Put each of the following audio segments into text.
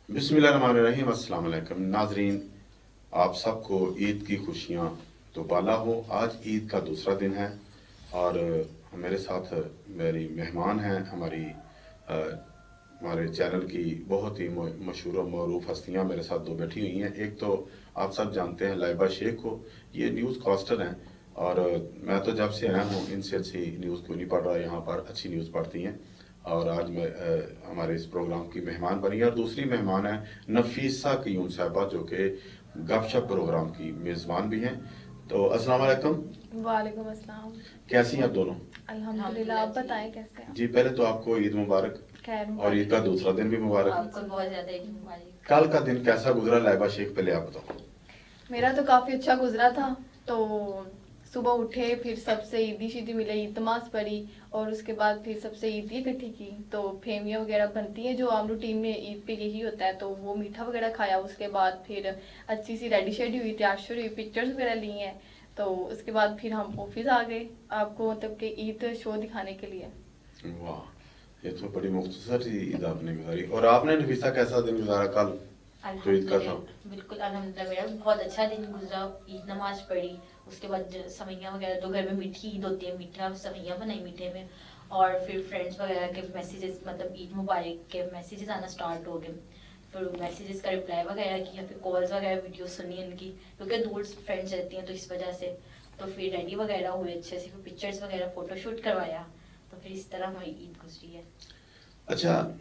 बिस्मिल्लाहिर्रहमानिर्रहीम, अस्सलाम वालेकुम नाजरीन। आप सबको ईद की खुशियाँ तो बाला हो। आज ईद का दूसरा दिन है और मेरे साथ मेरी मेहमान हैं, हमारे चैनल की बहुत ही मशहूर और मरूफ हस्तियाँ मेरे साथ दो बैठी हुई हैं। एक तो आप सब जानते हैं लाइबा शेख को, ये न्यूज़ कास्टर हैं और मैं तो जब से आया हूँ इनसे अच्छी न्यूज़ क्यों नहीं पढ़ रहा, यहाँ पर अच्छी न्यूज़ पढ़ती हैं और आज मैं हमारे इस प्रोग्राम की मेहमान बनी है। और दूसरी मेहमान है नफीसा क़य्यूम साहबा, जो कि गपशप प्रोग्राम की मेज़बान भी हैं। तो अस्सलाम वालेकुम। वालेकुम अस्सलाम। कैसी हैं आप दोनों? अल्हम्दुलिल्लाह, आप बताएं कैसे हैं? जी, पहले तो आपको ईद मुबारक। खैर और ईद का दूसरा दिन भी मुबारक। आपको बहुत ज्यादा ईद मुबारक। कल का दिन कैसा गुजरा लाइबा शेख, पहले आप बताओ। मेरा तो काफ़ी अच्छा गुजरा था। तो सुबह उठे, फिर सबसे ईदी शीदी मिले, ईद नमाज पढ़ी और उसके बाद फिर सबसे ईद इकट्ठी की। तो फेमियाँ वगैरह बनती हैं जो आम रूटीन में ईद पे यही होता है, तो वो मीठा वगैरह खाया। उसके बाद फिर अच्छी सी रेडी शेडी हुई, तैयार हुई, पिक्चर्स वगैरह ली हैं। तो उसके बाद फिर हम ऑफिस आ गए, आपको मतलब कि ईद शो दिखाने के लिए। वाह, ये तो बड़ी मुख्तसर सी ईद आपने गुजारी। और आपने नफीसा कैसा दिन गुजारा कल जो ईद का था? बिल्कुल अल्हम्दुलिल्लाह, मेरा बहुत अच्छा दिन गुजरा। ईद नमाज पढ़ी, उसके बाद सवैयाँ वगैरह, जो घर में मीठी ईद होती है, मीठा सवैयाँ बनाई मीठे में। और फिर फ्रेंड्स वगैरह के मैसेजेस, मतलब ईद मुबारक के मैसेजेस आना स्टार्ट हो गए। फिर मैसेजेस का रिप्लाई वगैरह किया, फिर कॉल्स वगैरह वीडियो सुनी इनकी, क्योंकि दूर फ्रेंड्स रहती हैं तो इस वजह से। तो फिर रेडी वगैरह हुए अच्छे से, फिर पिक्चर्स वगैरह फ़ोटोशूट करवाया। तो फिर इस तरह हमारी ईद गुजरी है। अच्छा,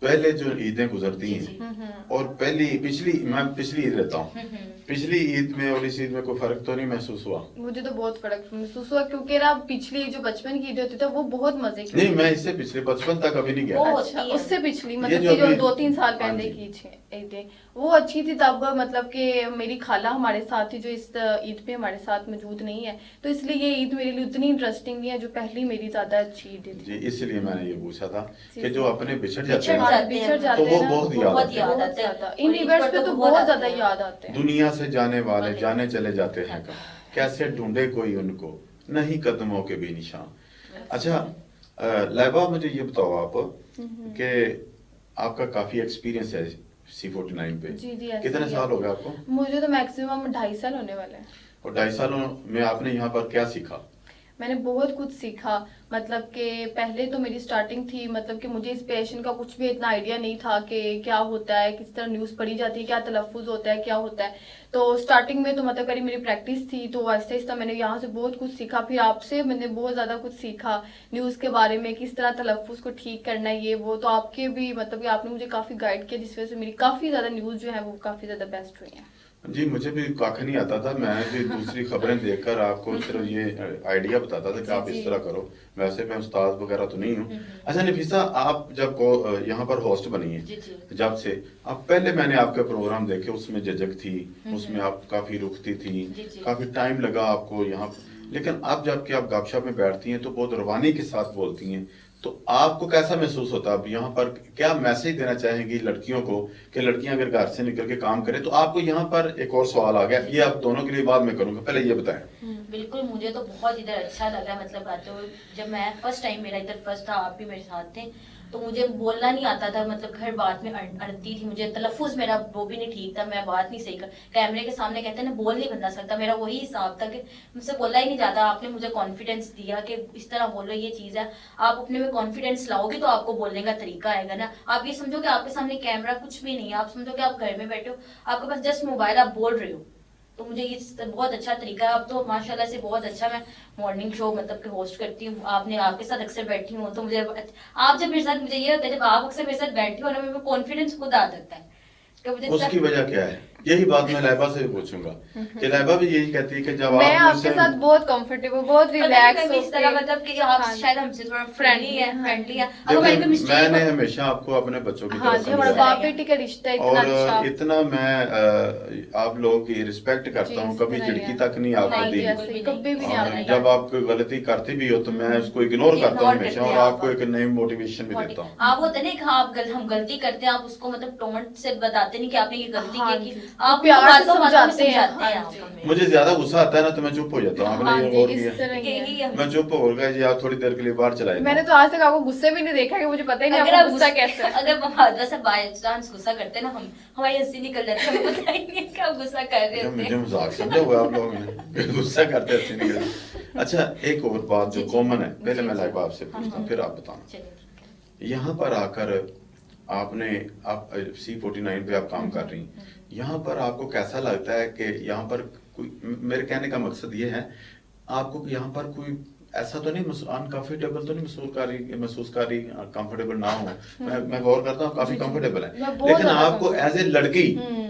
पहले जो ईदें गुजरती हैं और मैं पिछली ईद रहता हूँ, पिछली ईद में और इस ईद में कोई फर्क तो नहीं महसूस हुआ? मुझे तो बहुत फर्क महसूस हुआ, क्योंकि ना पिछली जो बचपन की ईद होती थी वो बहुत मजे की। नहीं, मैं इससे पिछले बचपन तक अभी नहीं गया। अच्छा, उससे पिछली मतलब जो कि जो अभी 2-3 साल हाँ पहले जी। की ईदें वो अच्छी थी। तब मतलब कि मेरी खाला हमारे साथ थी, जो इस ईद पे हमारे साथ मौजूद नहीं है, तो इसलिए ये ईद मेरे लिए उतनी इंटरेस्टिंग नहीं है जो पहली मेरी ज्यादा अच्छी ईद थी। जी, इसलिए मैंने ये पूछा था जी, कि जो अपने बिछड़ जाते बिछड़ हैं जाते बिछड़ हैं, जाते तो वो हैं ना, बहुत बहुत याद याद आते हैं। आते हैं। इन और इवेंट्स इस पे पर तो बहुत बहुत आते ज्यादा हैं। याद आते हैं। दुनिया से जाने वाले वाले। जाने चले जाते हैं कब, कैसे ढूंढे कोई उनको, नहीं कदमों के भी निशान। अच्छा, लाइबा मुझे ये बताओ आप कि आपका काफी एक्सपीरियंस है C49 पे। जी जी, ऐसे कितने ही साल है। हो गए आपको? मुझे तो मैक्सिमम 2.5 साल होने वाले हैं। और 2.5 सालों में आपने यहाँ पर क्या सीखा? मैंने बहुत कुछ सीखा। मतलब कि पहले तो मेरी स्टार्टिंग थी, मतलब कि मुझे इस पैशन का कुछ भी इतना आइडिया नहीं था कि क्या होता है, किस तरह न्यूज़ पढ़ी जाती है, क्या तलफ़ुज़ होता है, क्या होता है। तो स्टार्टिंग में तो मतलब करी मेरी प्रैक्टिस थी, तो आहिस्ता आहिस्ता मैंने यहाँ से बहुत कुछ सीखा। फिर आपसे मैंने बहुत ज़्यादा कुछ सीखा न्यूज़ के बारे में, किस तरह तलफ़ुज़ को ठीक करना है, ये वो। तो आपके भी मतलब कि आपने मुझे काफ़ी गाइड किया, जिस वजह से मेरी काफ़ी ज़्यादा न्यूज़ जो है वो काफ़ी ज़्यादा बेस्ट हुई हैं। जी, मुझे भी कख नहीं आता था, मैं भी दूसरी खबरें देखकर आपको सिर्फ ये आइडिया बताता था कि आप जी इस जी। तरह करो। वैसे मैं उस्ताद वगैरह तो नहीं हूँ। हम्म। अच्छा नफीसा, आप जब यहाँ पर होस्ट बनी है, जी जी। जब से आप, पहले मैंने आपके प्रोग्राम देखे, उसमें झिझक थी, उसमें आप काफ़ी रुकती थी, जी जी। काफ़ी टाइम लगा आपको यहाँ। लेकिन अब जबकि आप गपशप में बैठती हैं तो बहुत रवानी के साथ बोलती हैं, तो आपको कैसा महसूस होता है? अब यहाँ पर क्या मैसेज देना चाहेंगी लड़कियों को कि लड़कियां अगर घर से निकल के काम करें? तो आपको यहाँ पर एक और सवाल आ गया, ये आप दोनों के लिए बाद में करूंगा, पहले ये बताएं। बिल्कुल, मुझे तो बहुत इधर अच्छा लगा। मतलब आते हुए जब मैं फर्स्ट टाइम, मेरा इधर फर्स्ट था, आप भी मेरे साथ थे, तो मुझे बोलना नहीं आता था। मतलब हर बात में अड़ती थी, मुझे तलफ़ुज़ मेरा वो भी नहीं ठीक था, मैं बात नहीं सही कर, कैमरे के सामने कहते हैं ना, बोल नहीं बना सकता। मेरा वही हिसाब था कि मुझसे बोला ही नहीं जाता। आपने मुझे कॉन्फिडेंस दिया कि इस तरह बोलो, ये चीज़ है, आप अपने में कॉन्फिडेंस लाओगे तो आपको बोलने का तरीका आएगा ना। आप ये समझो कि आपके सामने कैमरा कुछ भी नहीं है, आप समझो कि आप घर में बैठे हो, आपके पास जस्ट मोबाइल, आप बोल रहे हो। तो मुझे ये बहुत अच्छा तरीका है। अब तो माशाल्लाह से बहुत अच्छा मैं मॉर्निंग शो मतलब कि होस्ट करती हूँ। आपने आपके साथ अक्सर बैठी हूँ, तो मुझे आप जब मेरे साथ, मुझे ये होता है जब आप अक्सर मेरे साथ बैठी हो ना, मेरे को कॉन्फिडेंस खुद आ जाता है कि मुझे उसकी वजह क्या है? यही बात मैं लैबा से भी पूछूंगा कि लैबा भी यही कहती है कि जब मैं आप आपके साथ बहुत कंफर्टेबल, बहुत रिलैक्स इस तरह, होके। मतलब कि आप हाँ, शायद हमसे थोड़ा फ्रेंडली है, फ्रेंडली है। अगर देखिए, कहीं पे मिस्टेक मैंने हमेशा आपको अपने बच्चों की हाँ तरह जी, हमारा समझा है बाप बेटी का रिश्ता इतना और अच्छा। इतना मैं आप लोगों की रिस्पेक्ट जी, करता हूँ, इस कभी तरह ही झिड़की है। तक नहीं आपको हाँ दी। जी, ऐसे ही कभी भी नहीं और आपने जब कहा। आप कोई गलती करती भी हो तो मैं उसको इग्नोर करता हूँ हमेशा, और आपको एक नई मोटिवेशन भी देता हूँ। आप होते ना कि हाँ, हम गलती करते हैं, आप उसको मतलब टोंट से बताते नहीं कि आपने ये गलती हाँ की, जी, आप प्यार से बातों बातों में समझाते हैं। समझाते हैं आप हाँ जी। हमें। मुझे ज्यादा गुस्सा आता है ना तो मैं चुप हो जाता हूँ, हाँ आपने ये जी, गौर इस किया? तरह ही यही है। हम- मैं चुप हो गया जी, आप थोड़ी देर के लिए बाहर चला जाता मैंने हूँ। तो आज तक आपको गुस्से भी नहीं देखा कि मुझे पता ही नहीं अगर आपको आप गुस्सा कैसा है। अगर महाजवा से बाय चांस गुस्सा करते ना हम, हमारी हंसी निकल जाती है, हमें पता ही नहीं कि आप गुस्सा कर रहे अच्छा, होते मुझे हैं। मजाक समझा हुआ आप लोगों ने गुस्सा करते अच्छे नहीं करते। अच्छा, एक और बात जो जी, जी। कॉमन है, पहले जी, मैं जी। लाइबा आपसे हाँ, पूछता हूँ हाँ। फिर आप बताना। चलिए ठीक है। यहाँ पर आकर आपने आप C49 पे आप काम कर रही हैं, यहाँ पर आपको कैसा लगता है कि यहाँ पर कोई, मेरे कहने का मकसद ये है, आपको यहाँ पर कोई ऐसा तो नहीं अनकंफर्टेबल तो नहीं महसूस कर रही कंफर्टेबल ना हो? मैं गौर करता हूँ काफी जी, जी। कंफर्टेबल है, मैं बहुत लेकिन ज्यादा आपको एज ए लड़की हम्म।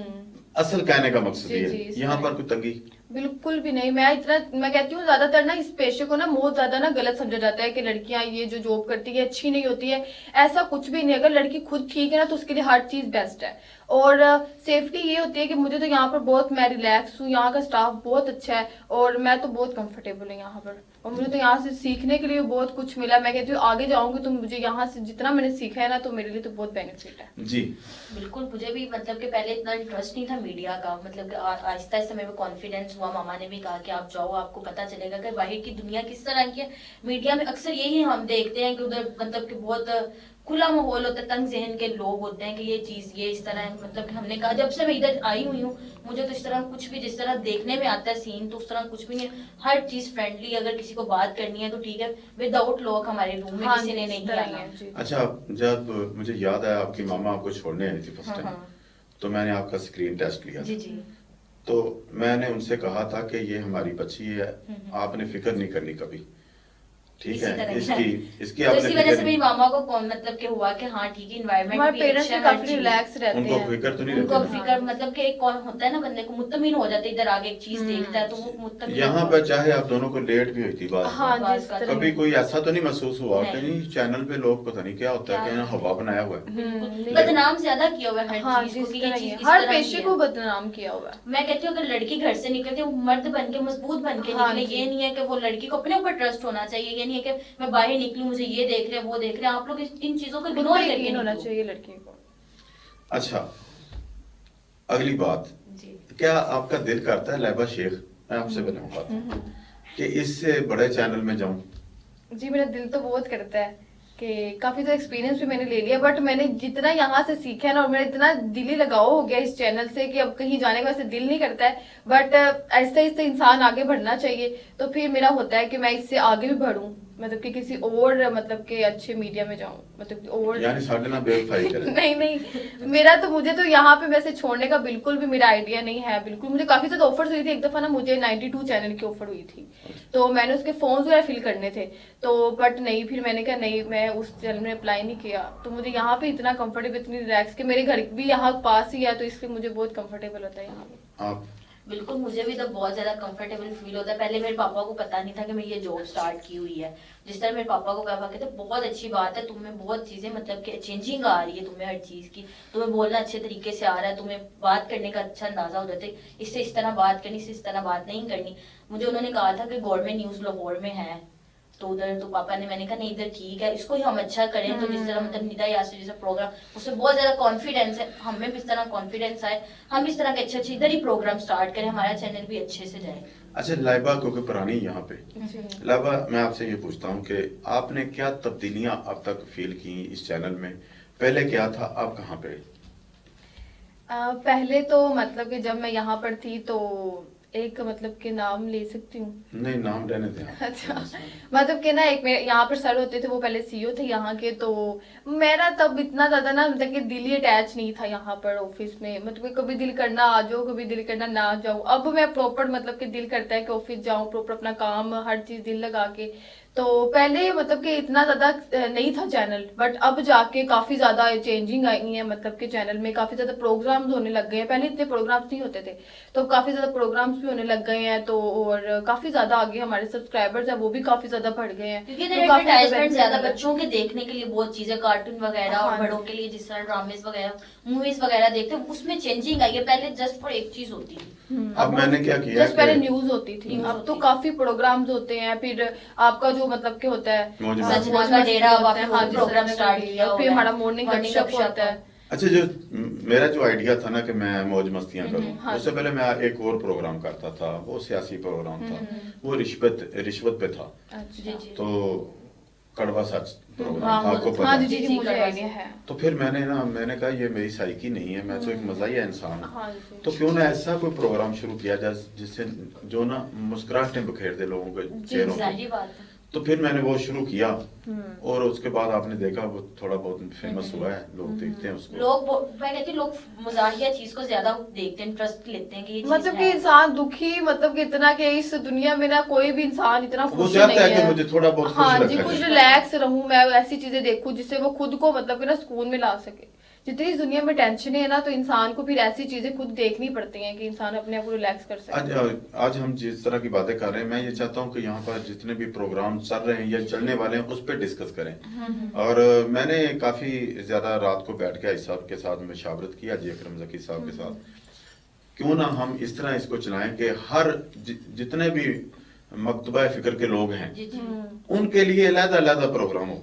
असल कहने का मकसद जी, ये जी, है, इस यहाँ तरह। पर कोई तंगी? बिल्कुल भी नहीं। मैं कहती हूँ ज्यादातर ना इस पेशे को ना बहुत ज्यादा ना गलत समझा जाता है कि लड़कियां ये जो जॉब करती है अच्छी नहीं होती है। ऐसा कुछ भी नहीं। अगर लड़की खुद ठीक है ना तो उसके लिए हर चीज बेस्ट है। और सेफ्टी ये होती है कि मुझे तो यहाँ पर बहुत, मैं रिलैक्स हूँ, यहाँ का स्टाफ बहुत अच्छा है और मैं तो बहुत कंफर्टेबल हूँ यहाँ पर। और मुझे तो यहाँ से सीखने के लिए बहुत कुछ मिला। मैं कहती हूँ आगे जाऊंगी तो मुझे यहाँ से जितना मैंने सीखा है ना तो मेरे लिए तो बहुत बेनिफिट है। जी। बिल्कुल, मुझे भी मतलब कि पहले इतना इंटरेस्ट नहीं था मीडिया का, मतलब कि आहिस्ता आहिस्ता मेरे में कॉन्फिडेंस हुआ। मामा ने भी कहा कि आप जाओ, आपको पता चलेगा कि बाहर की दुनिया किस तरह की है। मीडिया में अक्सर यही हम देखते हैं कि उधर मतलब कि बहुत खुला माहौल होता है, तंग जहन के लोग होते हैं कि ये चीज ये इस तरह है। मतलब कि हमने कहा जब से मैं इधर आई हुई हूँ मुझे तो इस तरह कुछ भी, जिस तरह देखने में आता है सीन, तो उस तरह कुछ भी नहीं है। हर चीज फ्रेंडली, अगर किसी को बात करनी है तो ठीक है, विदाउट लॉक हमारे रूम में हाँ किसी जी, ने इस नहीं तरह ही आना। है, जी। अच्छा, जब मुझे याद आया आपकी मामा आपको छोड़ने आई थी फर्स्ट हाँ, टाइम, हाँ। तो मैंने आपका स्क्रीन टेस्ट लिया जी था। जी। तो मैंने उनसे कहा था कि ये हमारी बच्ची है, आपने फिक्र नहीं करनी कभी, ठीक इसी है, तरह इसकी तो आपने इसी वजह फिक्र से मेरी नहीं, मामा को कौन मतलब कि हुआ कि हाँ ठीक है, एनवायरनमेंट हमारे भी पेरेंट्स अच्छा भी है, हर काफी चीज। रिलैक्स रहते उनको हैं। फिक्र तो नहीं उनको रहती ना? फिक्र मतलब कि एक कौन होता है ना, बंदे को मुतमिन हो जाता है, इधर आगे एक चीज देखता है तो वो मुतमिन यहाँ होता पर है। चाहे आप दोनों को लेट भी हुई थी बात, हाँ बात जिस का तरह कभी कोई ऐसा तो नहीं महसूस हुआ कि नहीं। नहीं चैनल पे लोग पता नहीं क्या होता है कि क्या यहाँ हवा बनाया हुआ है? बिल्कुल बदनाम ज्यादा किया हुआ है हर हाँ चीज जिस को कि तरह ये ही चीज है। इस हर तरह की पेशे है। को बदनाम किया हुआ है। मैं कहती हूँ अगर लड़की घर से निकलती है वो मर्द बन के, मजबूत बन के हाँ निकले। जी। ये नहीं है कि वो लड़की को अपने ऊपर ट्रस्ट होना चाहिए। ये नहीं है कि मैं बाहर निकलूं मुझे ये देख रहे हैं वो देख रहे हैं। आप लोग इन चीजों को खुद इग्नोर पे करके यकीन होना निकलो। चाहिए लड़की को। अच्छा, अगली बात, जी। क्या आपका दिल करता है लाइबा शेख, मैं आपसे पहले बात कि इससे बड़े चैनल में जाऊं? जी मेरा दिल तो बहुत करता है कि काफी ज्यादा एक्सपीरियंस भी मैंने ले लिया, बट मैंने जितना यहाँ से सीखा है ना और मेरा इतना दिली लगाव हो गया इस चैनल से कि अब कहीं जाने का वैसे दिल नहीं करता है। बट ऐसे ऐसे इंसान आगे बढ़ना चाहिए, तो फिर मेरा होता है कि मैं इससे आगे भी बढ़ूं, मतलब कि किसी और मतलब के अच्छे मीडिया में जाऊं, मतलब कि और यानी साढ़े ना बेवफाई करें? नहीं नहीं, मेरा तो मुझे तो यहाँ पे वैसे छोड़ने का बिल्कुल भी मेरा आइडिया नहीं है। बिल्कुल मुझे काफी ज्यादा ऑफर्स हुई थी। एक दफा ना मुझे 92 चैनल की ऑफर हुई थी, तो मैंने उसके फॉर्म्स वगैरह फिल करने थे, तो बट नहीं, फिर मैंने कहा नहीं, मैं उस चैनल में अप्लाई नहीं किया। तो मुझे यहाँ पे इतना कंफर्टेबल, इतनी रिलैक्स कि मेरे घर भी यहाँ पास ही है, तो इसलिए मुझे बहुत कंफर्टेबल होता है यहाँ पे। आप? बिल्कुल, मुझे भी तो बहुत ज्यादा कंफर्टेबल फील होता है। पहले मेरे पापा को पता नहीं था कि मैं ये जॉब स्टार्ट की हुई है। जिस तरह मेरे पापा को कहा कहते बहुत अच्छी बात है, तुम्हें बहुत चीजें मतलब कि चेंजिंग आ रही है तुम्हें हर चीज की, तुम्हें बोलना अच्छे तरीके से आ रहा है, तुम्हें बात करने का अच्छा अंदाजा हो जाता है, इससे इस तरह बात करनी, इससे इस तरह बात नहीं करनी। मुझे उन्होंने कहा था कि गवर्नमेंट न्यूज लाहौर में है, तो उधर तो पापा ने, मैंने कहा नहीं इधर ठीक है, इसको ही हम अच्छा करें। तो जिस तरह मतलब निदा यासिर जैसा प्रोग्राम, उससे बहुत ज्यादा कॉन्फिडेंस है, हमें भी इस तरह कॉन्फिडेंस आए, हम इस तरह के अच्छे अच्छे इधर ही प्रोग्राम स्टार्ट करें, हमारा चैनल भी अच्छे से जाए। अच्छा लाइबा, क्योंकि पुरानी यहाँ पे, लाइबा मैं आपसे ये पूछता हूँ कि आपने क्या तब्दीलियां अब तक फील की इस चैनल में? पहले क्या था, अब कहाँ पे? पहले तो मतलब कि जब मैं यहाँ पर थी तो एक मतलब के नाम ले सकती हूँ? नहीं, नाम रहने दें आप। अच्छा, मतलब कि ना एक मेरे यहाँ पर सर होते थे, वो पहले सीईओ थे यहाँ के, तो मेरा तब इतना ज्यादा ना मतलब कि दिल ही अटैच नहीं था यहाँ पर ऑफिस में। मतलब कि कभी दिल करना आ जाओ, कभी दिल करना ना जाओ। अब मैं प्रॉपर मतलब कि दिल करता है कि ऑफिस जाऊँ, प्रॉपर अपना काम हर चीज दिल लगा के। तो पहले मतलब कि इतना ज्यादा नहीं था चैनल, बट अब जाके काफी ज्यादा चेंजिंग आई है। मतलब कि चैनल में काफी ज्यादा प्रोग्राम्स होने लग गए हैं, पहले इतने प्रोग्राम्स नहीं होते थे, तो काफी ज्यादा प्रोग्राम्स भी होने लग गए हैं। तो और काफी ज्यादा आगे हमारे सब्सक्राइबर्स हैं वो भी काफी ज्यादा बढ़ गए हैं, क्योंकि तो काफी एडवर्टाइजमेंट ज्यादा benefit बच्चों के देखने के लिए बहुत चीजें, कार्टून वगैरह, और हाँ बड़ों के लिए जिस तरह ड्रामेस वगैरह, मूवीज वगैरह देखते हैं, उसमें चेंजिंग आई है। पहले जस्ट फॉर एक चीज होती थी, अब मैंने क्या किया जस्ट पहले कि न्यूज होती थी, न्यूज़ अब तो होती। काफी प्रोग्राम्स होते हैं। फिर आपका जो मतलब के होता है मौज सजना मस्ती। का डेरा, अब होता है, आपने हाँ, वो जिस प्रोग्राम तरह स्टार्ट का किया हुआ फिर है। हमारा मॉर्निंग Morning गपशप गपशप होता है, अच्छा, जो मेरा जो आइडिया था ना कि मैं मौज मस्तियां करूं, हाँ उससे जी। पहले मैं एक और प्रोग्राम करता था, वो सियासी प्रोग्राम था, वो रिश्वत पे था। अच्छा। जी जी। तो कड़वा सच प्रोग्राम हाँ, था, वो आपको तो- पता हाँ है। जी जी, जी, मुझे करवा आइडिया सकते। है। तो फिर मैंने कहा ये मेरी साइकी नहीं है, मैं तो एक मज़ाहिया इंसान हूँ। हाँ जी। तो क्यों ना ऐसा कोई प्रोग्राम शुरू किया जाए जिससे जो ना मुस्कुराहटें बिखेर दे लोगों के जी, चेहरों जाहिर पे। बात है। तो फिर मैंने वो शुरू किया, हम्म। और उसके बाद आपने देखा वो थोड़ा बहुत फेमस हुआ है, लोग देखते हैं उसको। मैं कहती हूँ लोग मजाहिया चीज को ज्यादा देखते हैं, इंटरेस्ट लेते हैं कि ये चीज मतलब कि है। इंसान दुखी, मतलब कि इतना कि इस दुनिया में ना कोई भी इंसान इतना वो खुश चाहता नहीं है कि है। मुझे थोड़ा बहुत खुश हाँ जी, रखा कुछ जाए। रिलैक्स रहूं, मैं ऐसी चीजें देखूं जिससे वो खुद को मतलब कि ना सुकून में ला सके। जितनी इस दुनिया में टेंशन है ना, तो इंसान को फिर ऐसी चीजें खुद देखनी पड़ती हैं कि इंसान अपने आप को रिलैक्स कर आज सके। आज हम जिस तरह की बातें कर रहे हैं, मैं ये चाहता हूँ कि यहाँ पर जितने भी प्रोग्राम चल रहे हैं या चलने वाले हैं उस पर डिस्कस करें। और मैंने काफ़ी ज़्यादा रात को बैठ के आई साहब के साथ मशावरत की, हाजी अकरम ज़की साहब के साथ, क्यों ना हम इस तरह इसको चलाएं कि हर जितने भी मकतबा फ़िक्र के लोग हैं जी जी। उनके लिए अलग-अलग प्रोग्राम हो।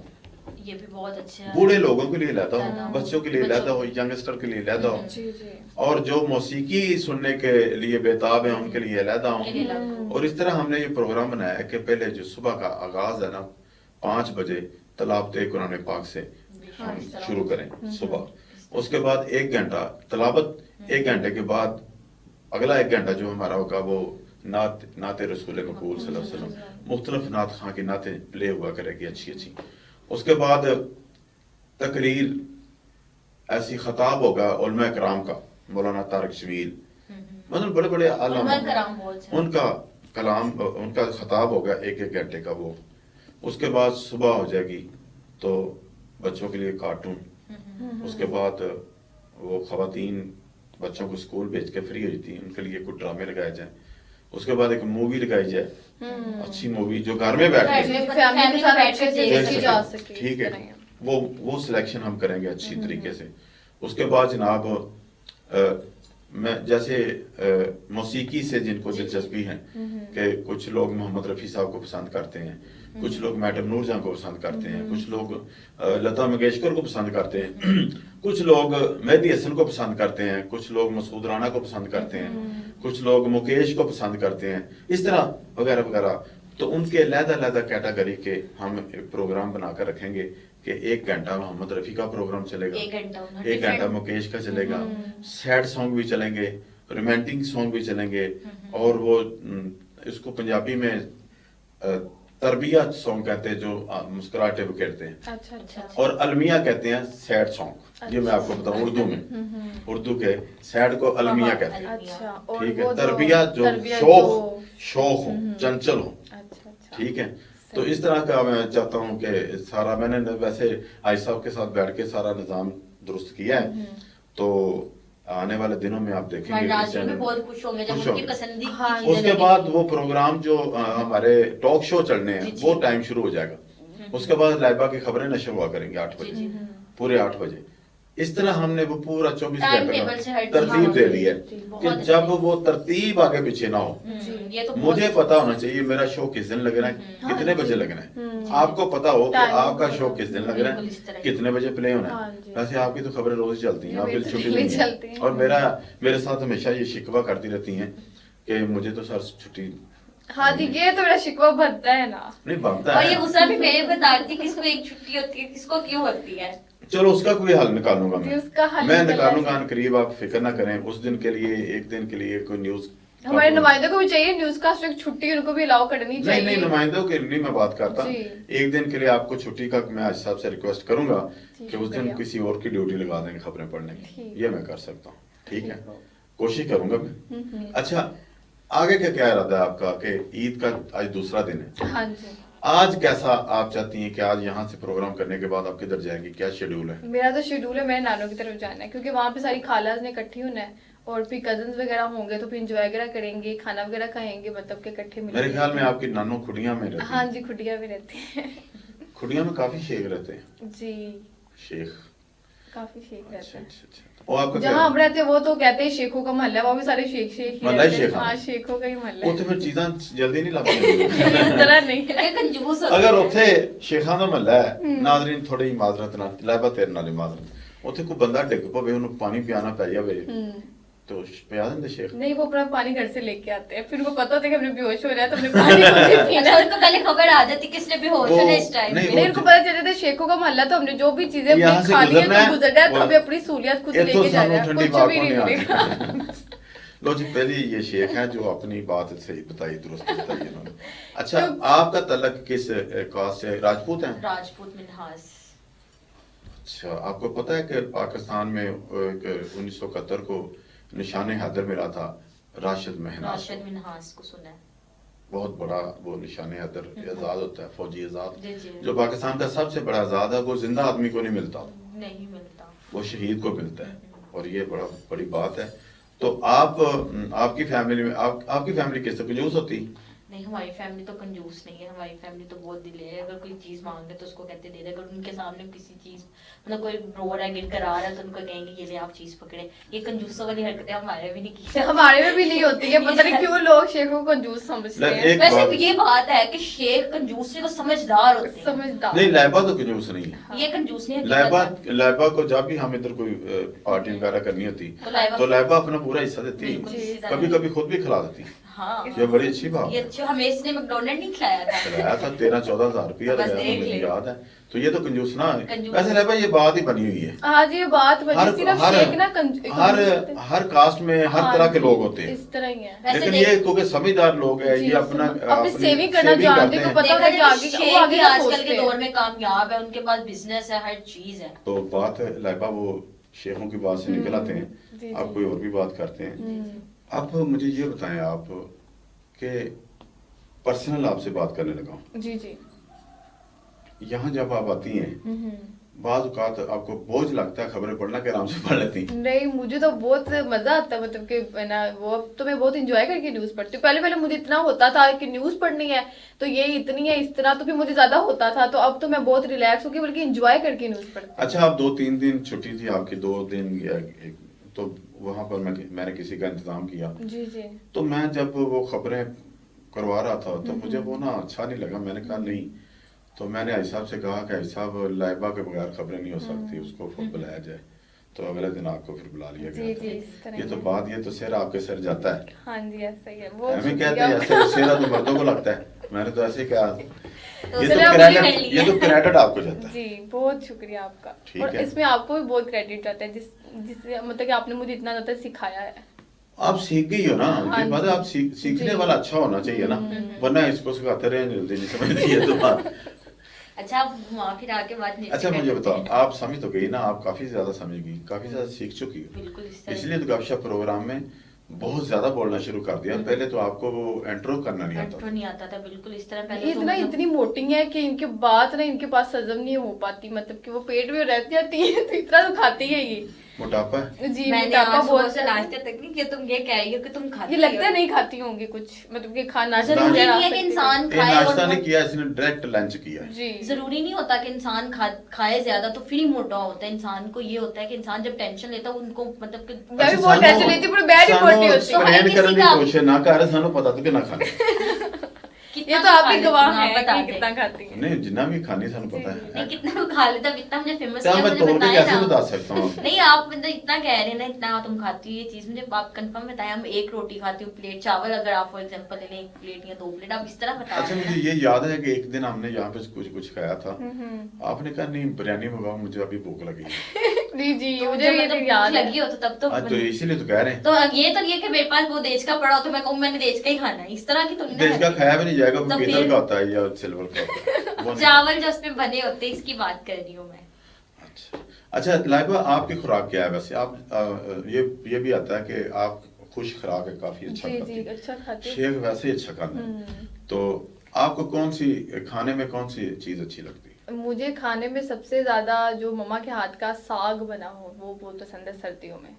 ये भी बहुत अच्छा है। बूढ़े लोगों के लिए अलग अलग हो, हो, बच्चों के लिए बच्चों अलग हो, के लिए। यंगस्टर के लिए अलग हो, जी जी। और जो मौसीकी सुनने के लिए बेताब हैं उनके लिए अलग उनके लिए हो। अलग हो। और इस तरह हमने ये प्रोग्राम बनाया है कि पहले जो सुबह का आगाज है ना 5 बजे तलावत कुरान पाक से हाँ, हम इस तरह शुरू हो। करें सुबह। उसके बाद 1 घंटा तलावत, 1 घंटे के बाद अगला 1 घंटा जो हमारा होगा वो नाते रसूल मकबूल सल्लल्लाहु अलैहि वसल्लम, मुख्तलिफ नात खां की नातें प्ले हुआ करेगी अच्छी अच्छी। उसके बाद तकरीर, ऐसी खताब होगा उलमा कराम का, मौलाना तारिक शमील, मतलब बड़े बड़े आलम उलमा कराम बहुत से। उनका कलाम, उनका खताब होगा 1-1 घंटे का वो। उसके बाद सुबह हो जाएगी तो बच्चों के लिए कार्टून। उसके बाद वो खवातीन बच्चों को स्कूल भेज के फ्री हो जाती हैं, उनके लिए कुछ ड्रामे लगाए जाए। उसके बाद एक मूवी लगाई जाए, अच्छी मूवी जो घर में बैठ के फैमिली के साथ अच्छे से देख देखी जा सके। सके। ठीक इस है, तरह है। वो सिलेक्शन हम करेंगे अच्छी तरीके से। उसके बाद जनाब मैं जैसे मौसीकी से जिनको दिलचस्पी है कि कुछ लोग मोहम्मद रफ़ी साहब को पसंद करते हैं, कुछ लोग मैडम नूर जहां को पसंद करते हैं, कुछ लोग लता मंगेशकर को पसंद करते हैं, कुछ लोग मेहदी हसन को पसंद करते हैं, कुछ लोग मसूद राना को पसंद करते हैं, कुछ लोग मुकेश को पसंद करते हैं, इस तरह वगैरह वगैरह। तो उनके अलग-अलग कैटेगरी के हम एक प्रोग्राम बनाकर रखेंगे कि 1 घंटा मोहम्मद रफ़ी का प्रोग्राम चलेगा, 1 घंटा मुकेश का चलेगा, सैड सॉन्ग भी चलेंगे, रोमांटिक सॉन्ग भी चलेंगे, और वो इसको पंजाबी में तरबियत सॉन्ग कहते हैं जो मुस्कुराहटें बिखेरते हैं, अच्छा अच्छा। और अलमिया कहते हैं सैड सॉन्ग। ये मैं आपको बताऊं उर्दू में, उर्दू के सैड को अलमिया कहते हैं। अच्छा, और ठीक वो है, जो तरबियत जो तरबियत शौक हो, चंचल हो। अच्छा अच्छा। ठीक है, तो इस तरह का मैं चाहता हूँ कि सारा, मैंने वैसे आई साहब के साथ बैठ के सारा निज़ाम दुरुस्त किया है। तो आने वाले दिनों में आप देखेंगे इस नाज़रीन चैनल भी में। बहुत खुश होंगे जब खुश उनकी होंगे। पसंद की हाँ, चीजें उसके लगेंगी। बाद वो प्रोग्राम जो हमारे टॉक शो चलने हैं जी, वो जी। टाइम शुरू हो जाएगा। उसके बाद लाइबा की खबरें नशर हुआ करेंगे 8 जी, बजे, जी। पूरे 8 बजे। इस तरह हमने वो पूरा 24 टाइम घंटे टेबल से हर चीज़ तरतीब हाँ, दे दी है जी, बहुत कि अच्छी जब है। वो तरतीब आगे पीछे ना हो। ये तो बहुत मुझे अच्छा पता होना चाहिए मेरा शो किस दिन लगना है, कितने बजे लगना है। आपको पता हो कि टाइम आपका भी शो पता किस दिन हो। लग रहा बिल्कुल इस तरह है, ही। कितने बजे प्ले होना हाँ है। जी। वैसे आपकी तो खबरें रोज चलती हैं, आप मेरी भी तो छुट्टी डेली नहीं है। चलती हैं। और मेरे साथ हमेशा ये शिकवा करती रहती हैं कि मुझे तो सर छुट्टी हाँ जी, ये तो मेरा शिकवा बनता है ना। नहीं बनता और ये है। गुस्सा भी मेरे पे डालती है, किसको एक छुट्टी होती है, किसको क्यों होती है। चलो उसका कोई हल निकालूंगा जी, उसका हल मैं निकलना निकालूंगा चाहिए। अन करीब, आप फिक्र ना करें। उस दिन के लिए, एक दिन के लिए कोई न्यूज हमारे नुमाइंदों को भी चाहिए न्यूज कास्ट एक छुट्टी, उनको भी अलाउ करनी नहीं चाहिए। नहीं, नुमाइंदों के नहीं मैं बात करता। जी। एक दिन के लिए आपको छुट्टी का मैं आज साहब से रिक्वेस्ट करूंगा जी, कि उस दिन शुक्रिया। किसी और की ड्यूटी लगा देंगे खबरें पढ़ने की। ठीक। ये मैं कर सकता हूँ, ठीक है, ठीक हो। कोशिश करूंगा मैं। अच्छा, आगे का क्या इरादा है आपका कि ईद का आज दूसरा दिन है, हाँ जी। आज कैसा आप चाहती हैं कि आज यहाँ से प्रोग्राम करने के बाद आप किधर जाएंगी, क्या शेड्यूल है? मेरा तो शेड्यूल है मेरे नानों की तरफ जाना है, क्योंकि वहाँ पे सारी खालाज ने इकट्ठी होना है, और फिर कजन्स वगैरह होंगे तो फिर इंजॉय वगैरह करेंगे, खाना वगैरह खाएंगे, मतलब के इकट्ठे मिलेंगे। मेरे ख्याल में आपकी नानो खुडिया में रहती हाँ हैं। जी, खुटिया भी रहती है। खुडिया में काफी शेख रहते हैं। जी, शेख, काफी शेख अच्छा रहते हैं। अच्छा अच्छा। वो आपका जहाँ हम रहते हैं वो तो कहते हैं शेखों का महल है, वो भी सारे शेख शेख ही महल्ला ही रहते हैं। शेखां। हाँ, शेखों का ही महल वो है। तो फिर चीज़ां जल्दी नहीं लगती। इस तरह नहीं है। क्योंकि कंजूस होते अगर हैं। ਉੱਥੇ ਸ਼ੇਖਾਂ ਦਾ ਮਹੱਲਾ ਹੈ, ਨਾਜ਼ਰੀਨ ਥੋੜੀ ਮਾਜ਼ਰਤ ਨਾਲ, ਲਾਇਬਾ ਤੇਰੇ ਨਾਲ ਹੀ ਮਾਜ਼ਰਤ, ਉੱਥੇ ਕੋਈ ਬੰਦਾ ਡਿੱਗ ਪਵੇ ਉਹਨੂੰ ਪਾਣੀ ਪਿਆਣਾ ਪੈ ਜਾਵੇ तो पिया देंगे शेख। नहीं, वो अपना पानी घर से लेके आते हैं, फिर उनको पता होता है कि हमने बेहोश हो रहा है तो हमने पानी खुद ही पीना है। उनको पहले खबर आ जाती किसने बेहोश होना है इस टाइम पे। नहीं, उनको पता चल जाता है शेखों का मोहल्ला, तो हमने जो भी चीजें अपनी खानी है तो गुजरना है, तो हमें अपनी सहूलियत खुद लेके जा रहे हैं, कुछ भी नहीं मिलेगा। लो जी, पहले ये शेख हैं जो अपनी बात सही बताई, दुरुस्त बताई इन्होंने। अच्छा, आपका तलक किस कास्ट से? राजपूत हैं? राजपूत मिन्हास। अच्छा, आपको पता है कि पाकिस्तान में 1971 को निशाने हैदर मिला था राशिद मिन्हास को सुना है। बहुत बड़ा वो निशाने हैदर आजाद होता है, फौजी आजाद, जो पाकिस्तान का सबसे बड़ा आजाद है, वो जिंदा आदमी को नहीं मिलता, वो शहीद को मिलता है, और ये बड़ी बात है। तो आपकी फैमिली में आपकी फैमिली किस तरह कंजूस होती? नहीं, हमारी फैमिली तो कंजूस नहीं है, हमारी फैमिली तो बहुत दिले है। अगर कोई चीज मांगे तो उसको कहते दे दे, अगर उनके सामने किसी चीज मतलब कोई रो रहा है, गिर कर आ रहा है, तो उनको कहेंगे ये ले आप चीज पकड़े। ये कंजूसों वाली हरकतें हमारे भी नहीं की, हमारे में भी नहीं होती है। पता नहीं क्यों लोग शेखों को कंजूस समझते हैं। वैसे ये बात है कि शेख कंजूस से वो समझदार होते हैं। समझदार नहीं, लाइबा तो कंजूस नहीं है, ये कंजूस नहीं है। लाइबा को जब भी हम इधर कोई पार्टी वगैरह करनी होती तो लाइबा अपना पूरा हिस्सा देती, कभी कभी खुद भी खिला देती। हाँ, ये बड़ी अच्छी बात है। अच्छा, हमें इसने मैकडॉनल्ड नहीं खिलाया था 13-14 हज़ार रुपया मुझे याद है। तो ये तो कंजूस ना है। वैसे लाइबा ये बात ही बनी हुई है। हाँ जी, ये बात बनी, सिर्फ शेख ना हर कास्ट में हर तरह के लोग होते हैं, इस तरह ही है। लेकिन ये क्योंकि समझदार लोग हैं, ये अपनी सेविंग करना जानते हैं, तो पता होता है कि आगे आजकल के दौर में कामयाब है, उनके पास बिजनेस है, हर चीज है। तो बात है लाइबा, वो शेखों की बात से निकल आते हैं, आप कोई और भी बात करते हैं। अब मुझे ये बताएं आप कि पर्सनल आपसे बात करने लगा। जी जी। यहाँ जब आप आती हैं, बाज़ औक़ात आपको बोझ लगता है खबरें पढ़ना कि आराम से पढ़ लेती? नहीं, मुझे तो बहुत मजा आता है, मतलब कि ना वो तो मैं बहुत इंजॉय करके न्यूज़ पढ़ती हूँ। पहले मुझे इतना होता था कि न्यूज़ पढ़नी है तो ये इतनी है इस तरह, तो फिर मुझे ज्यादा होता था, तो अब तो मैं बहुत रिलैक्स होकर बल्कि इंजॉय करके न्यूज़ पढ़ती हूँ। अच्छा, आप 2-3 दिन छुट्टी थी आपकी, 2 दिन या तो वहाँ पर मैंने किसी का इंतजाम किया। जी जी। तो मैं जब वो खबरें करवा रहा था तो मुझे वो ना अच्छा नहीं लगा। मैंने कहा नहीं, तो मैंने आई साहब से कहा कि आई साहब लाइबा के बगैर खबरें नहीं हो सकती, उसको खुद बुलाया जाए। तो अगले दिन आपको फिर बुला लिया गया। ये तो बात, ये तो सिर आपके सिर जाता है। हाँ जी, ऐसा ही है। वो हमें कहते हैं ऐसे सिर तो मर्दों को लगता है, मैंने तो ऐसे कहा। ये तो क्रेडिट आपको जाता है। जी, बहुत शुक्रिया आपका। ठीक और है, इसमें आपको भी बहुत क्रेडिट जाता है, जिससे मतलब कि आपने मुझे इतना ज्यादा सिखाया है। आप सीख गई हो ना, ये बात है, आप सीखने वाला अच्छा होना चाहिए ना, वरना इसको सिखाते रहे जल्दी नहीं समझती है तो बात। अच्छा, आप घुमा फिर आके बात नहीं। अच्छा, मुझे बताओ, आप समझ तो गई ना, आप काफी ज्यादा समझ गई, काफी ज्यादा सीख चुकी हो, बिल्कुल, इसलिए तो गपशप प्रोग्राम में बहुत ज्यादा बोलना शुरू कर दिया। पहले तो आपको वो इंट्रो करना नहीं आता था, बिल्कुल इस तरह। पहले इतना इतनी मोटी है कि इनके बात ना इनके पास हजम नहीं हो पाती, मतलब कि वो पेट में रह जाती है, तो इतना तो खाती है ये। मोटापा है जी, मैंने मोटापा बहुत से नाश्ते तक नहीं किया। तुम ये कह रही हो कि तुम खाती ये लगता है नहीं खाती होंगी कुछ, मतलब कि खाना जरूरी नहीं है कि इंसान खाए, नाश्ता नहीं किया, इसने डायरेक्ट लंच किया है। जी, जरूरी नहीं होता कि इंसान खाए ज्यादा तो फिर ही मोटा होता है। इंसान को ये होता है कि इंसान जब टेंशन लेता है उनको मतलब कि मैं भी बहुत टेंशन लेती हूँ, पर मैं भी मोटी होती हूँ। ट्रेन करने की कोशिश ना कर, सानू पता तो कि ना खाने। ये तो आप ही गवाह हैं कि कितना खाती हैं। नहीं, जितना भी खानी सानू पता है। नहीं, कितना खा लेता, इतना मुझे फेमस किया, मैं तोड़ के कैसे बता सकता हूँ? नहीं, आप मतलब इतना कह रहे हैं ना, इतना तुम खाती हो ये चीज, मुझे आप कंफर्म बताएं। हम 1 रोटी खाती हूँ, प्लेट चावल अगर आप फॉर एग्जांपल ले लें 1 प्लेट या 2 प्लेट, आप इस तरह बता। अच्छा, मुझे ये याद है कि एक दिन हमने यहाँ पे कुछ खाया था, आपने कहा नहीं बिरयानी मंगाओ, मुझे अभी भूख लगी है। नहीं जी, तो मुझे मतलब याद लगी हो तो तब तो इसीलिए तो कह रहे हैं। तो ये तो नहीं कि मेरे पास वो देश का पड़ा हो तो मैं कहूँ मैंने देश का ही खाना है, इस तरह की तो नहीं। देश का खाया भी नहीं जाएगा, वो तो पीतल का होता है या सिल्वर का होता है। चावल जो उसमें बने होते हैं, इसकी बात कर रही हूँ मैं। अच्छा लाइबा, आपकी खुराक क्या है वैसे? आप ये भी आता है कि आप खुश खुराक है, काफी अच्छा खाती हैं। अच्छा खाती हैं। शेख वैसे ही अच्छा खाना है, तो आपको कौन सी खाने में कौन सी चीज अच्छी लगती है? मुझे खाने में सबसे ज्यादा जो मम्मा के हाथ का साग बना हो वो बहुत पसंद है सर्दियों में,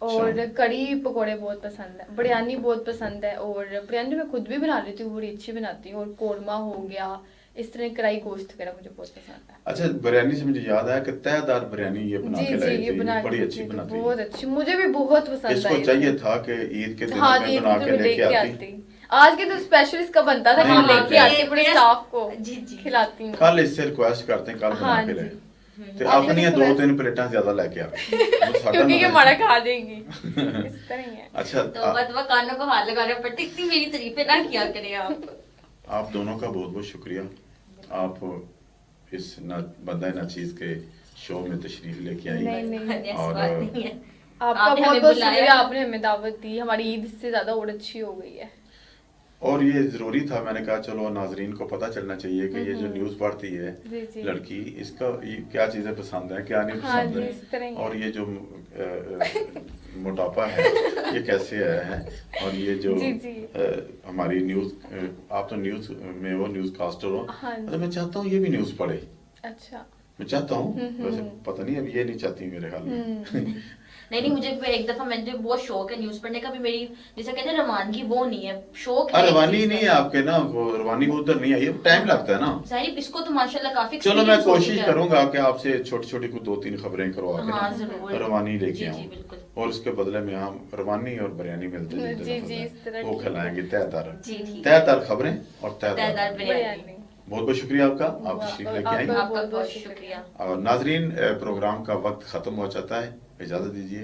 और कड़ी पकोड़े बहुत पसंद है, बिरयानी बहुत पसंद है, और बिरयानी मैं खुद भी बना लेती हूँ, बड़ी अच्छी बनाती हूँ, और कोरमा हो गया, इस तरह कढ़ाई गोश्त वगैरह मुझे बहुत पसंद है। अच्छा, बिरयानी से मुझे याद आया कि तहदार बिरयानी ये बना के लाई थी, बड़ी अच्छी बनाती है, बहुत अच्छी, मुझे भी बहुत पसंद आई। इसको चाहिए था कि ईद के दिन में बना के लेके आती। आज के तो स्पेशल इसका बनता था कि लेके आती पूरे स्टाफ को खिलाती हूँ। कल इससे रिक्वेस्ट करते हैं, कल बना के ले। ਤੇ आपने ਆਪਣੀਆਂ किसको 2-3 ਪਲੇਟਾਂ ਜ਼ਿਆਦਾ ਲੈ ਕੇ ਆਵੇ क्योंकि ये हमारा खा देंगी इस तरह ही है। अच्छा तो मतलब कानों को हाथ लगाने पड़ते, इतनी मेरी तारीफें ना किया करें आप। आप दोनों का बहुत बहुत शुक्रिया। आप इस बंदा नाचीज के शो में तशरीफ लेके आई नहीं, नहीं। ऐसी और बात नहीं है। आपका आपने बहुत हमें बहुत बुलाया। शुक्रिया, आपने हमें दावत दी, हमारी ईद इससे ज्यादा और अच्छी हो गई है। और ये जरूरी था, मैंने कहा चलो नाजरीन को पता चलना चाहिए कि ये जो न्यूज़ पढ़ती है जी, जी। लड़की, इसका ये क्या चीज़ें पसंद है क्या नहीं हाँ पसंद जी, है, इस तरह ही है। और ये जो मोटापा है ये कैसे आया है, और ये जो जी, जी। हमारी न्यूज़, आप तो न्यूज़ में वो न्यूज़ कास्टर हो, हाँ जी। तो मैं चाहता हूँ ये भी न्यूज़ पढ़े, अच्छा। मैं चाहता हूँ, वैसे पता नहीं अब ये नहीं चाहती मेरे ख्याल में। नहीं, मुझे एक दफा मैंने बहुत शौक है न्यूज पढ़ने का भी, मेरी जैसे कहते हैं रवानगी वो नहीं है, शौक है। रवानी नहीं है आपके ना, वो रवानी वो उधर नहीं है, ये टाइम लगता है ना। सारी इसको तो माशाल्लाह काफी चलो मैं experience हो कोशिश चुका है। करूंगा कि आपसे छोटी छोटी कुछ 2-3 खबरें करवा के हाँ, ना जरूर। रवानी लेके जी, जी, आऊं, बिल्कुल। और उसके बदले में हम रवानी और बिरयानी मिलते जी, जुलते जी, इस तरह वो ठीक है। खिलाएंगे तहदार जी, ठीक है। तहदार खबरें और तहदार तहदार। बिरयानी। बहुत बहुत शुक्रिया आपका, आप तशरीफ लेके आई। आपका आपका बहुत बहुत शुक्रिया। शुक्रिया। और नाजरीन, प्रोग्राम का वक्त खत्म हो जाता है, इजाजत दीजिए।